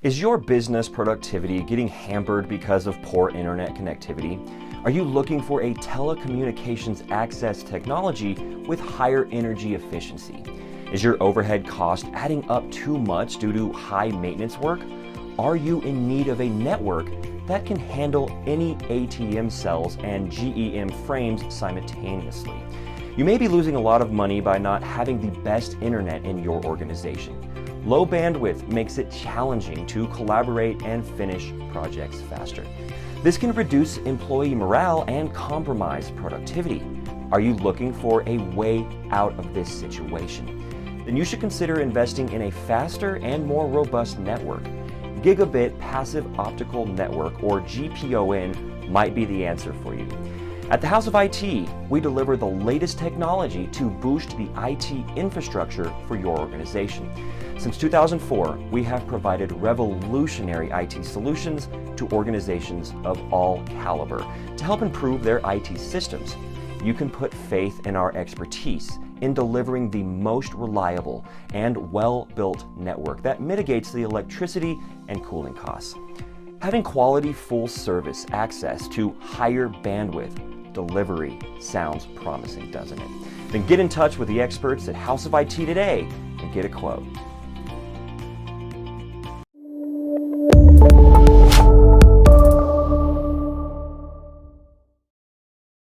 Is your business productivity getting hampered because of poor internet connectivity? Are you looking for a telecommunications access technology with higher energy efficiency? Is your overhead cost adding up too much due to high maintenance work? Are you in need of a network that can handle any ATM cells and GEM frames simultaneously? You may be losing a lot of money by not having the best internet in your organization. Low bandwidth makes it challenging to collaborate and finish projects faster. This can reduce employee morale and compromise productivity. Are you looking for a way out of this situation? Then you should consider investing in a faster and more robust network. Gigabit Passive Optical Network, or GPON, might be the answer for you. At the House of I.T, we deliver the latest technology to boost the IT infrastructure for your organization. Since 2004, we have provided revolutionary IT solutions to organizations of all caliber to help improve their IT systems. You can put faith in our expertise in delivering the most reliable and well-built network that mitigates the electricity and cooling costs. Having quality full-service access to higher bandwidth delivery sounds promising, doesn't it? Then get in touch with the experts at House of I.T today and get a quote.